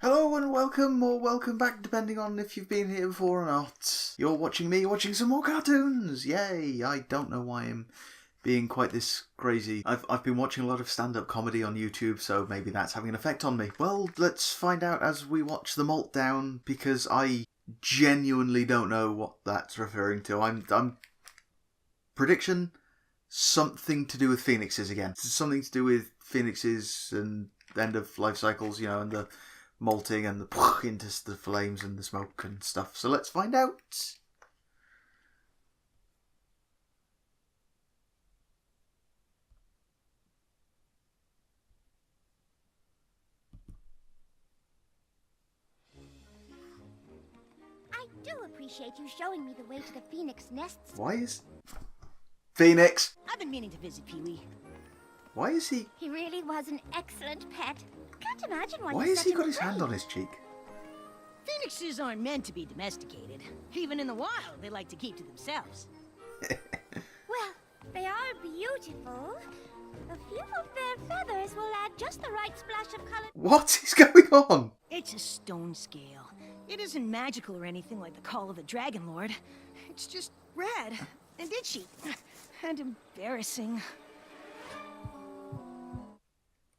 Hello and welcome, or welcome back, depending on if you've been here before or not. You're watching me watching some more cartoons! Yay! I don't know why I'm being quite this crazy. I've been watching a lot of stand-up comedy on YouTube, so maybe that's having an effect on me. Well, let's find out as we watch The Meltdown, because I genuinely don't know what that's referring to. I'm prediction, something to do with phoenixes again. Something to do with phoenixes and end of life cycles, you know, and the molting and the into the flames and the smoke and stuff. So let's find out. I do appreciate you showing me the way to the Phoenix Nests. Why is Phoenix? I've been meaning to visit Pee-wee. Why is he? He really was an excellent pet. Can't imagine Why has he got his hand on his cheek? Phoenixes aren't meant to be domesticated. Even in the wild, they like to keep to themselves. Well, they are beautiful. A few of their feathers will add just the right splash of color. What is going on? It's a stone scale. It isn't magical or anything like the Call of the Dragon Lord. It's just red and itchy and embarrassing.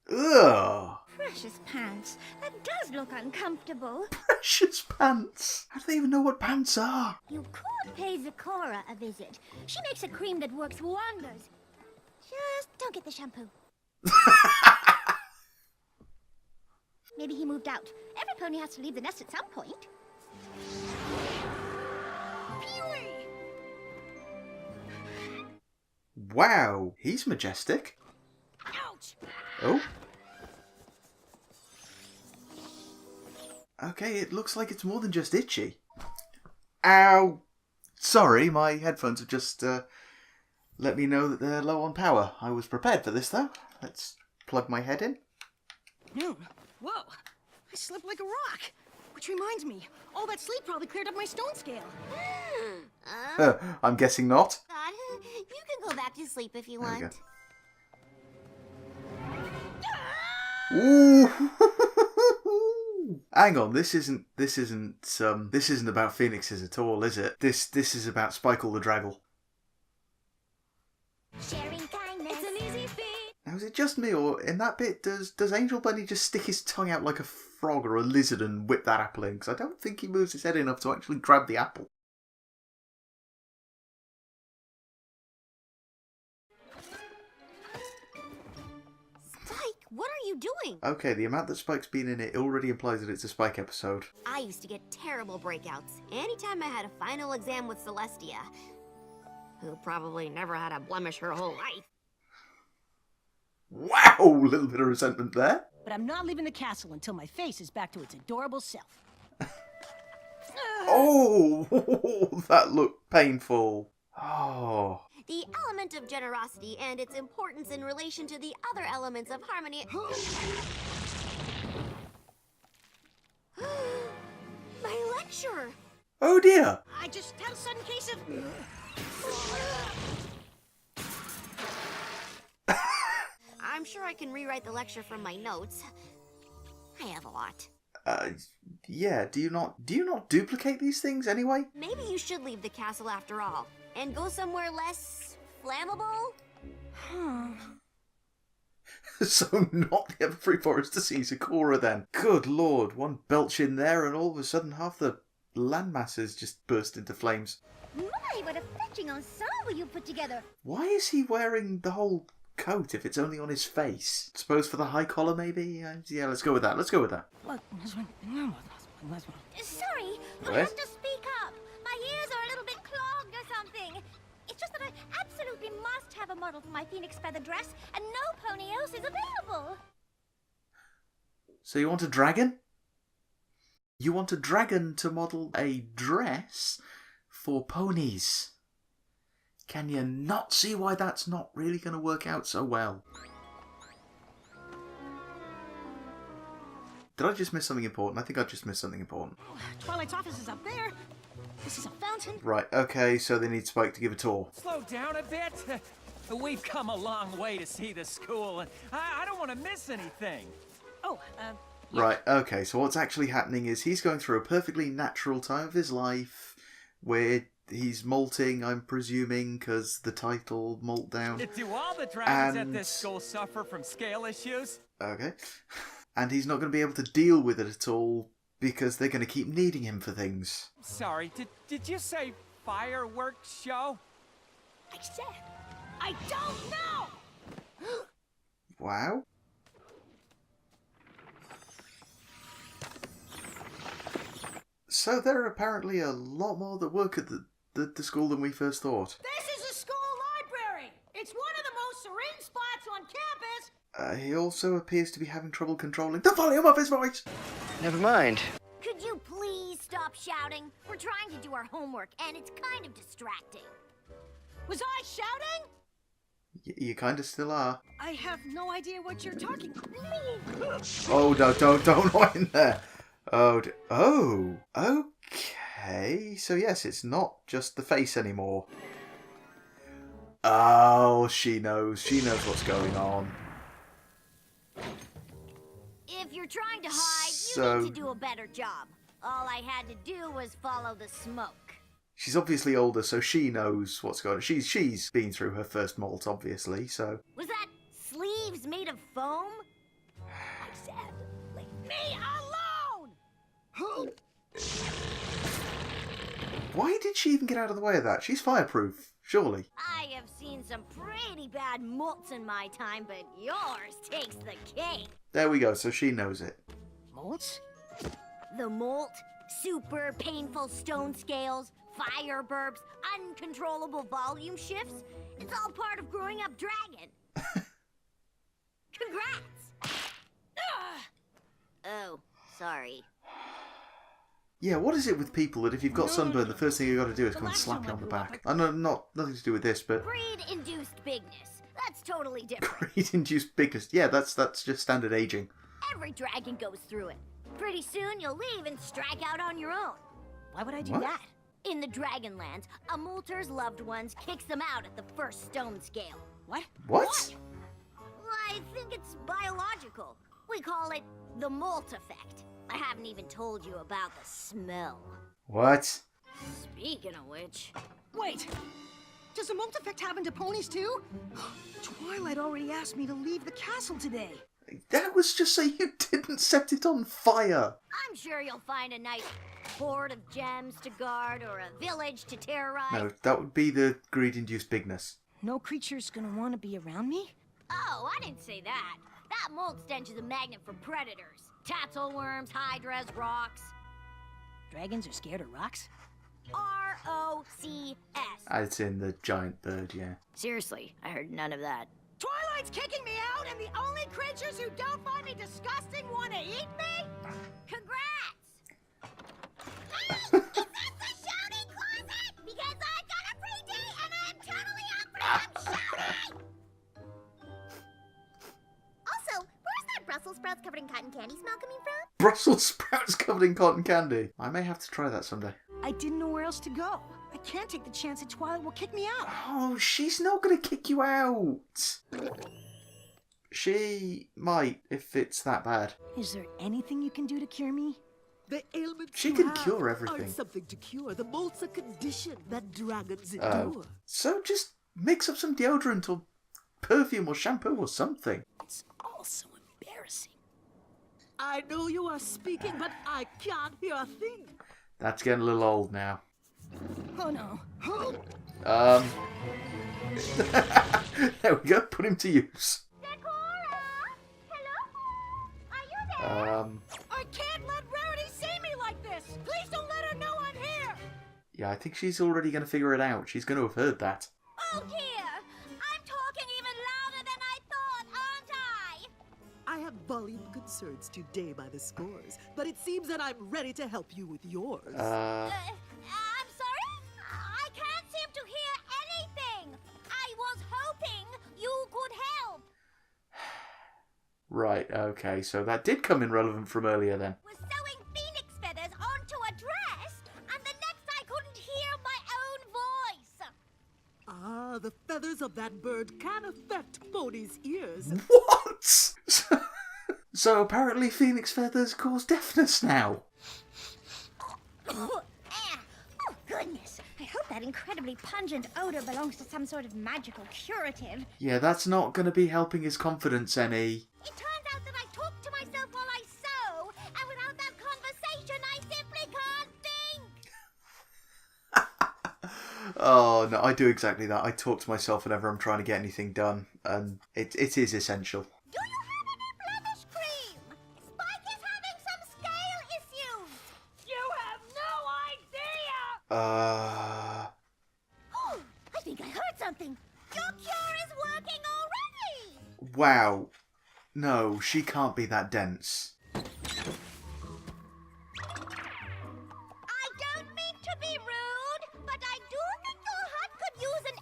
Ugh. Precious pants. That does look uncomfortable. Precious pants. How do they even know what pants are? You could pay Zecora a visit. She makes a cream that works wonders. Just don't get the shampoo. Maybe he moved out. Every pony has to leave the nest at some point. Pee-wee! Wow, he's majestic. Ouch! Oh. Okay, it looks like it's more than just itchy. Ow! Sorry, my headphones have just let me know that they're low on power. I was prepared for this, though. Let's plug my head in. Noon. Whoa! I slept like a rock. Which reminds me, all that sleep probably cleared up my stone scale. I'm guessing not. God, you can go back to sleep if you There we want. go. Ooh! Hang on, this isn't about phoenixes at all, is it? This is about Spikle the Draggle. Sharing kindness. It's an easy feat. Now, is it just me, or in that bit, does Angel Bunny just stick his tongue out like a frog or a lizard and whip that apple in? Because I don't think he moves his head enough to actually grab the apple. Spike, what are you doing? Okay, the amount that Spike's been in it already implies that it's a Spike episode. I used to get terrible breakouts anytime I had a final exam with Celestia, who probably never had a blemish her whole life. Wow, a little bit of resentment there. But I'm not leaving the castle until my face is back to its adorable self. Oh, that looked painful. Oh. The element of generosity and its importance in relation to the other elements of harmony. My lecture! Oh dear. I just had a sudden case of... I'm sure I can rewrite the lecture from my notes. I have a lot. Yeah, do you not duplicate these things anyway? Maybe you should leave the castle after all, and go somewhere less flammable? So not the Everfree Forest to see Zecora then. Good lord, one belch in there and all of a sudden half the landmasses just burst into flames. My, what a fetching ensemble you put together. Why is he wearing the whole coat if it's only on his face? Suppose for the high collar maybe? Yeah, let's go with that. Sorry, What? I have to speak up. My ears are a little bit clogged or something. It's just that I absolutely must have a model for my phoenix feather dress, and no pony else is available. So you want a dragon? You want a dragon to model a dress for ponies? Can you not see why that's not really going to work out so well? Did I just miss something important? I think I just missed something important. Twilight's office is up there. This is a fountain. Right, okay, so they need Spike to give a tour. Slow down a bit. We've come a long way to see the school, and I don't want to miss anything. Oh, Right, okay, so what's actually happening is he's going through a perfectly natural time of his life where he's molting, I'm presuming, because the title, Molt Down. Do all the dragons at And- this school suffer from scale issues? Okay. And he's not going to be able to deal with it at all because they're going to keep needing him for things. Sorry, did you say fireworks show? I said, I don't know! Wow. So there are apparently a lot more that work at the school than we first thought. This is a school library! It's one of the most serene spots on campus! He also appears to be having trouble controlling the volume of his voice. Never mind. Could you please stop shouting? We're trying to do our homework, and it's kind of distracting. Was I shouting? You kind of still are. I have no idea what you're talking about. Oh, no, don't go in there. Oh, okay. So yes, it's not just the face anymore. Oh, she knows. She knows what's going on. If you're trying to hide, So- you need to do a better job. All I had to do was follow the smoke. She's obviously older, so she knows what's going on. She's been through her first molt, obviously, so... Was that sleeves made of foam? I said, leave me alone! Why did she even get out of the way of that? She's fireproof, surely. I have seen some pretty bad molts in my time, but yours takes the cake. There we go, so she knows it. Molts? The molt, super painful stone scales, fire burps, uncontrollable volume shifts. It's all part of growing up dragon. Congrats! Oh, sorry. Yeah, what is it with people that if you've got sunburn, the first thing you've got to do is come and slap you on the back? I know, nothing to do with this, but... Breed-induced bigness. That's totally different. Greed-induced bigness. Yeah, that's just standard aging. Every dragon goes through it. Pretty soon you'll leave and strike out on your own. Why would I do What? that? In the Dragonlands, a molter's loved ones kicks them out at the first stone scale. What? What? I think it's biological. We call it the molt effect. I haven't even told you about the smell. What? Speaking of which... Wait! Does the molt effect happen to ponies too? Twilight already asked me to leave the castle today. That was just so you didn't set it on fire. I'm sure you'll find a nice hoard of gems to guard or a village to terrorize. No, that would be the greed-induced bigness. No creature's gonna want to be around me? Oh, I didn't say that. That mold stench is a magnet for predators. Tatzelworms, hydras, rocks. Dragons are scared of rocks? R-O-C-S. It's in the giant bird, yeah. Seriously, I heard none of that. Twilight's kicking me out, and the only creatures who don't find me disgusting want to eat me? Congrats! Hey! Is this the shouting closet? Because I've got a free date and I'm totally up for some shouting! Also, where's that Brussels sprouts covered in cotton candy smell coming from? Brussels sprouts covered in cotton candy. I may have to try that someday. I didn't know where else to go. I can't take the chance that Twilight will kick me out. Oh, she's not going to kick you out. She might, if it's that bad. Is there anything you can do to cure me? The ailments She you can have cure everything. aren't something to cure. The molt's a condition that dragons Oh. endure. So just mix up some deodorant or perfume or shampoo or something. It's all so embarrassing. I know you are speaking, but I can't hear a thing. That's getting a little old now. Oh no. There we go, put him to use. Decora! Hello? Are you there? I can't let Rarity see me like this! Please don't let her know I'm here! Yeah, I think she's already going to figure it out. She's going to have heard that. Oh dear! I'm talking even louder than I thought, aren't I? I have volume concerns today by the scores, but it seems that I'm ready to help you with yours. I'm sorry? I can't seem to hear anything! I was hoping you could help! Right, okay, so that did come in relevant from earlier then. Was sewing phoenix feathers onto a dress, and the next I couldn't hear my own voice! Ah, the feathers of that bird can affect ponies' ears. What? So apparently phoenix feathers cause deafness now. Oh, goodness. I hope that incredibly pungent odor belongs to some sort of magical curative. Yeah, that's not going to be helping his confidence any. It turns out that I talk to myself while I sew, and without that conversation, I simply can't think. Oh, no, I do exactly that. I talk to myself whenever I'm trying to get anything done, and it is essential. Do you have any blemish cream? Spike is having some scale issues. You have no idea! Oh, I think I heard something. Your cure is working already. Wow. No, she can't be that dense. I don't mean to be rude, but I do think your hut could use an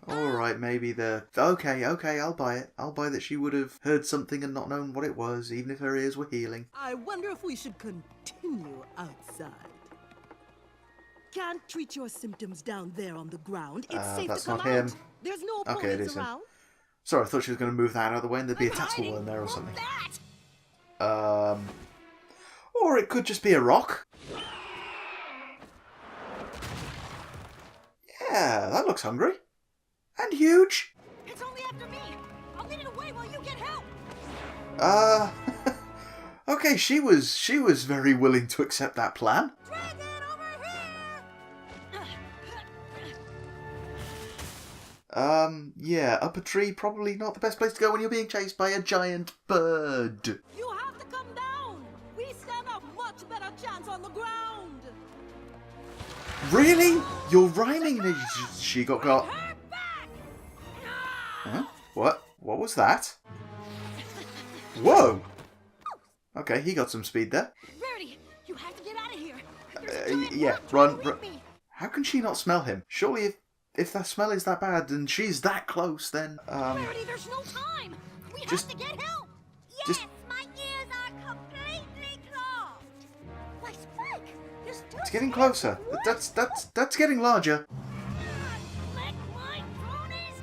airing. Alright, maybe the... Okay, I'll buy it. I'll buy that she would have heard something and not known what it was, even if her ears were healing. I wonder if we should continue outside. Can't treat your symptoms down there on the ground. It's safe that's to come not him. out. There's no Okay, it opponents is him. around. Sorry, I thought she was going to move that out of the way and there'd be a tassel in there or something. Or it could just be a rock. Yeah, that looks hungry. And huge. It's only after me. I'll lead it away while you get help. Okay, she was very willing to accept that plan. Dragon over here. Yeah, up a tree, probably not the best place to go when you're being chased by a giant bird. You have to come down. We stand a much better chance on the ground. Really? You're rhyming? She got. Huh? What? What was that? Whoa! Okay, he got some speed there. Rarity, you have to get out of here. There's a giant Yeah, rock trying run. to eat me. How can she not smell him? Surely if that smell is that bad and she's that close, then, Rarity, there's no time. We just- have to get help. Yes, Just- my ears are completely clogged. Why, Spike? You're still it's getting closer. That's getting larger. Let my ponies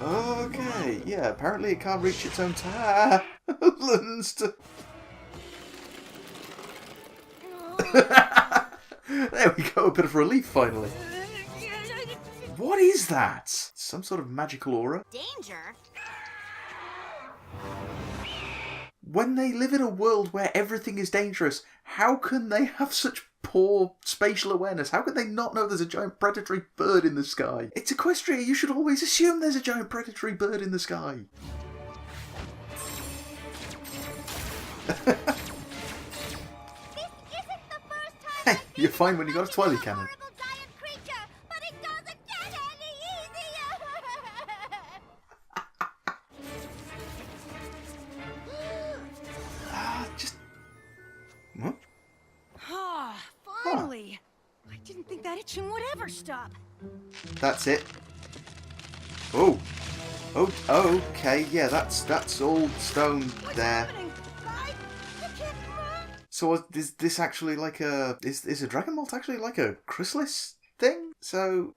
go. Okay, yeah, apparently it can't reach its own talons to... There we go, a bit of relief finally. What is that? Some sort of magical aura? Danger? When they live in a world where everything is dangerous, how can they have such poor spatial awareness? How can they not know there's a giant predatory bird in the sky? It's Equestria, you should always assume there's a giant predatory bird in the sky. This isn't the first time Hey, I've you're been fine when you got a fighting twirly cannon. horrible giant creature, but it doesn't get any easier. Just... What? Ah, finally. I didn't think that itching would ever stop. That's it. Oh. Oh, okay, yeah, that's all stone What's there. happening? Spike, you can't run. So is this actually like a... Is a dragon molt actually like a chrysalis thing? So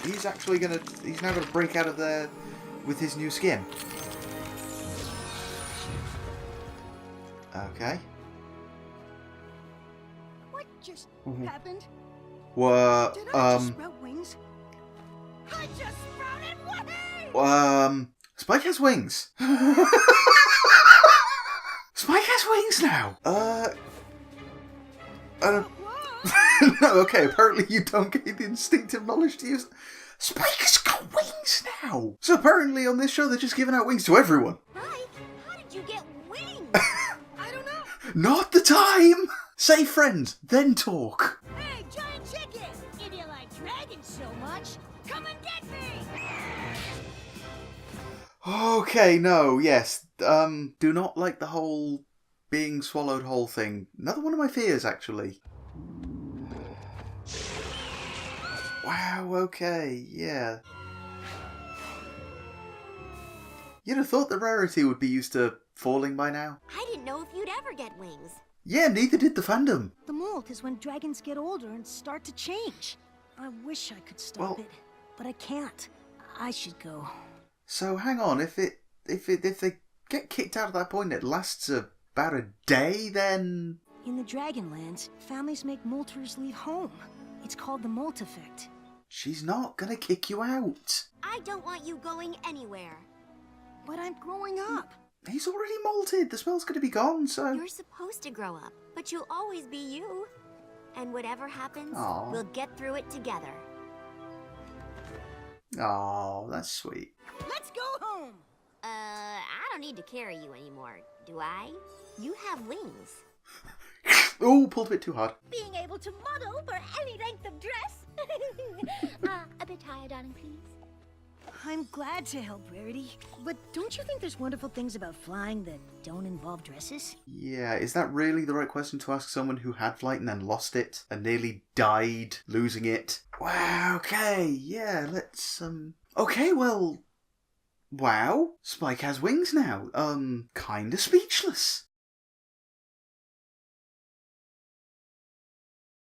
he's actually gonna... He's now gonna break out of there with his new skin. Okay. What just happened? Well, Did I just sprout wings? I just sprouted wings! Spike has wings. Spike has wings now. I don't... Whoa! No, okay, apparently you don't get the instinctive knowledge to use... Spike has got wings now! So apparently on this show they're just giving out wings to everyone. Spike, how did you get wings? I don't know. Not the time! Say friend, then talk. Hey, giant chicken! If you like dragons so much, come and get me! Okay, no, yes. Do not like the whole being swallowed whole thing. Another one of my fears, actually. Wow, okay, yeah. You'd have thought the Rarity would be used to falling by now. I didn't know if you'd ever get wings. Yeah, neither did the fandom. The molt is when dragons get older and start to change. I wish I could stop Well- it, but I can't. I should go. So hang on, if they get kicked out at that point, it lasts about a day, then... In the Dragonlands, families make molters leave home. It's called the molt effect. She's not gonna kick you out. I don't want you going anywhere. But I'm growing up. He's already molted. The smell's gonna be gone, so... You're supposed to grow up, but you'll always be you. And whatever happens, Aw. we'll get through it together. Oh, that's sweet. Let's go home! I don't need to carry you anymore, do I? You have wings. Oh, pulled a bit too hard. Being able to model for any length of dress. A bit higher, darling, please. I'm glad to help, Rarity. But don't you think there's wonderful things about flying that don't involve dresses? Yeah, is that really the right question to ask someone who had flight and then lost it and nearly died losing it? Wow, okay, yeah, let's, Okay, well... Wow, Spike has wings now. Kinda speechless.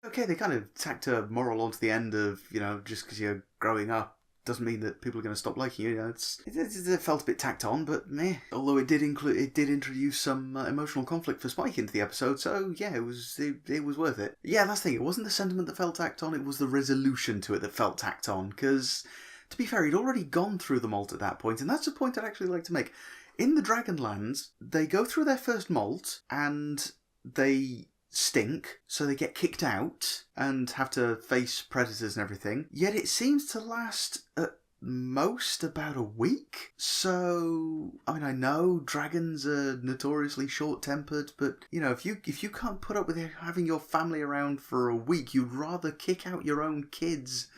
Okay, they kind of tacked a moral onto the end of, just because you're growing up doesn't mean that people are going to stop liking you. It felt a bit tacked on, but meh. Although it did introduce some emotional conflict for Spike into the episode, so yeah, it was worth it. Yeah, that's the thing. It wasn't the sentiment that felt tacked on; it was the resolution to it that felt tacked on. Because, to be fair, he'd already gone through the molt at that point, and that's a point I'd actually like to make. In the Dragonlands, they go through their first molt, and they stink, so they get kicked out and have to face predators and everything. Yet it seems to last at most about a week. So, I know dragons are notoriously short-tempered, but, if you can't put up with having your family around for a week, you'd rather kick out your own kids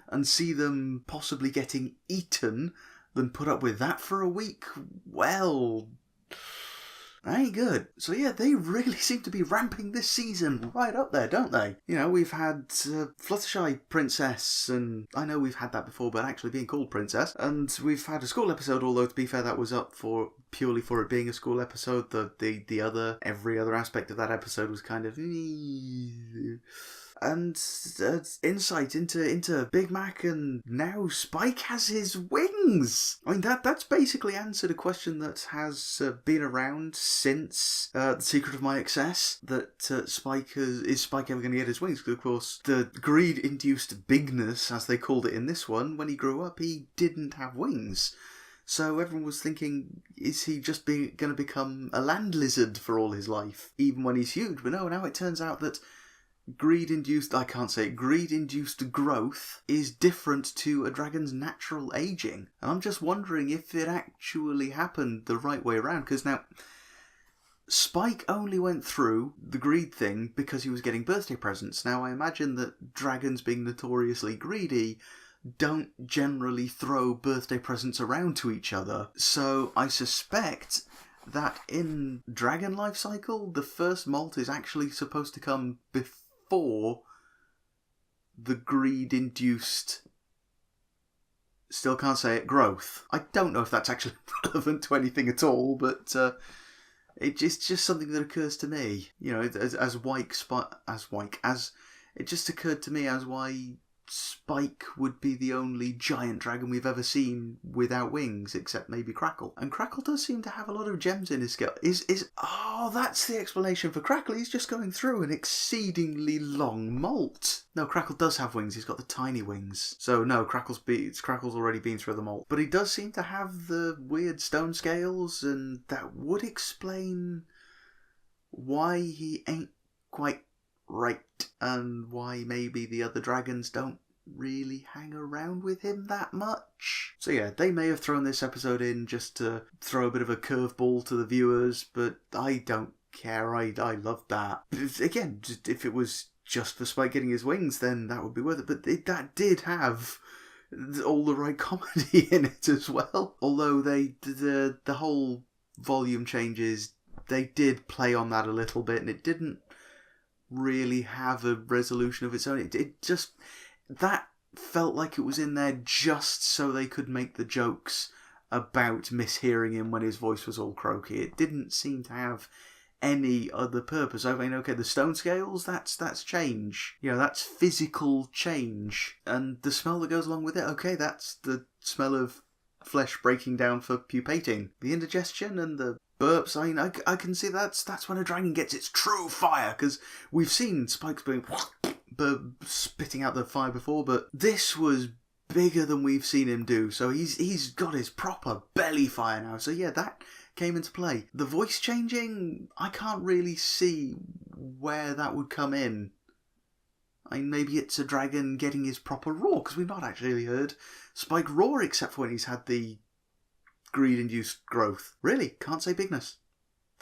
and see them possibly getting eaten than put up with that for a week. Well... that ain't good. So yeah, they really seem to be ramping this season right up there, don't they? We've had Fluttershy Princess, and I know we've had that before, but actually being called Princess. And we've had a school episode, although to be fair, that was up for purely for it being a school episode. Every other aspect of that episode was kind of... And insight into Big Mac, and now Spike has his wings. That's basically answered a question that has been around since The Secret of My Excess. That is Spike ever going to get his wings? Because of course the greed-induced bigness, as they called it in this one, when he grew up, he didn't have wings. So everyone was thinking, is he just going to become a land lizard for all his life, even when he's huge? But no, now it turns out that greed-induced growth is different to a dragon's natural aging. And I'm just wondering if it actually happened the right way around, because now, Spike only went through the greed thing because he was getting birthday presents. Now, I imagine that dragons, being notoriously greedy, don't generally throw birthday presents around to each other. So I suspect that in Dragon Life Cycle, the first molt is actually supposed to come before the greed-induced, still can't say it, growth. I don't know if that's actually relevant to anything at all, but it's just something that occurs to me. It just occurred to me as why Spike would be the only giant dragon we've ever seen without wings, except maybe Crackle. And Crackle does seem to have a lot of gems in his skull. That's the explanation for Crackle. He's just going through an exceedingly long molt. No, Crackle does have wings. He's got the tiny wings. So no, Crackle's already been through the molt. But he does seem to have the weird stone scales, and that would explain why he ain't quite right, and why maybe the other dragons don't really hang around with him that much. So yeah, they may have thrown this episode in just to throw a bit of a curveball to the viewers, but I don't care. I love that. Again, if it was just for Spike getting his wings, then that would be worth it. But that did have all the right comedy in it as well. Although the whole volume changes, they did play on that a little bit, and it didn't really have a resolution of its own. It just, that felt like it was in there just so they could make the jokes about mishearing him when his voice was all croaky. It didn't seem to have any other purpose. Okay, the stone scales, that's change. That's physical change. And the smell that goes along with it, okay, that's the smell of flesh breaking down for pupating. The indigestion and the burps, I mean, I can see that's when a dragon gets its true fire, because we've seen Spike's being spitting out the fire before, but this was bigger than we've seen him do, so he's got his proper belly fire now. So yeah, that came into play. The voice changing, I can't really see where that would come in. I mean, maybe it's a dragon getting his proper roar, because we've not actually heard Spike roar except for when he's had the greed-induced growth. Really, can't say bigness.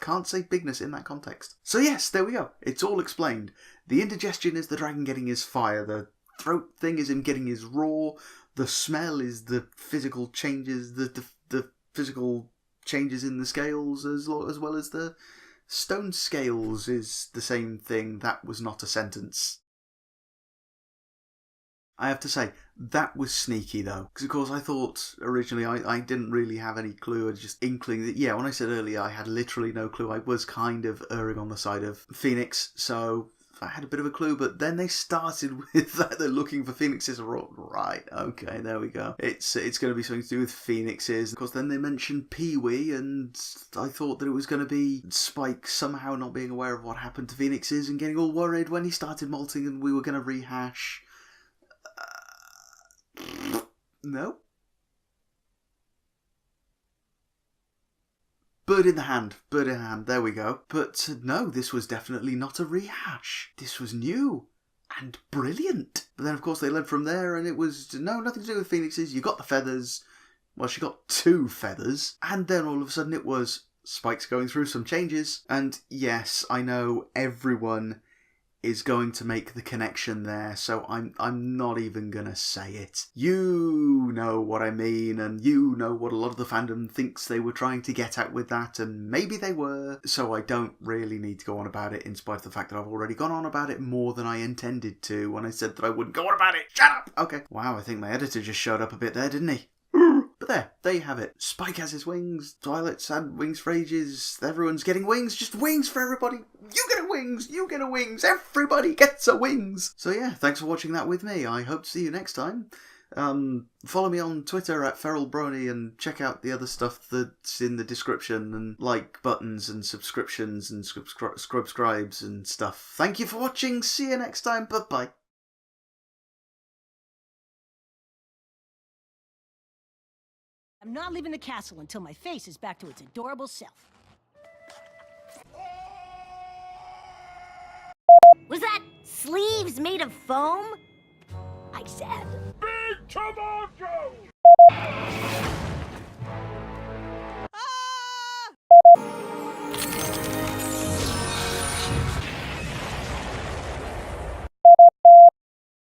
Can't say bigness in that context. So yes, there we go. It's all explained. The indigestion is the dragon getting his fire. The throat thing is him getting his roar. The smell is the physical changes, the physical changes in the scales, as well as the stone scales is the same thing. That was not a sentence. I have to say, that was sneaky though, because of course I thought originally I didn't really have any clue. I was just inkling that, yeah, when I said earlier I had literally no clue, I was kind of erring on the side of Phoenix, so I had a bit of a clue, but then they started with that they're looking for phoenixes. Right, okay, there we go. It's going to be something to do with phoenixes. Of course, then they mentioned Pee-wee, and I thought that it was going to be Spike somehow not being aware of what happened to phoenixes and getting all worried when he started molting and we were going to rehash. No. Bird in the hand, there we go. But no, this was definitely not a rehash. This was new and brilliant. But then of course they led from there and it was, no, nothing to do with phoenixes. You got the feathers. Well, she got 2 feathers. And then all of a sudden it was Spike's going through some changes. And yes, I know everyone is going to make the connection there, so I'm not even gonna say it. You know what I mean, and you know what a lot of the fandom thinks they were trying to get at with that, and maybe they were, so I don't really need to go on about it, in spite of the fact that I've already gone on about it more than I intended to when I said that I wouldn't go on about it. Shut up! Okay. Wow, I think my editor just showed up a bit there, didn't he? But there you have it. Spike has his wings, Twilight's had wings for ages, everyone's getting wings, just wings for everybody. You get a wings, you get a wings, everybody gets a wings. So yeah, thanks for watching that with me. I hope to see you next time. Follow me on Twitter at FeralBrony and check out the other stuff that's in the description, and like buttons and subscriptions and subscribes and stuff. Thank you for watching, see you next time, bye-bye. I'm not leaving the castle until my face is back to its adorable self. Was that sleeves made of foam? I said. Big Tomato!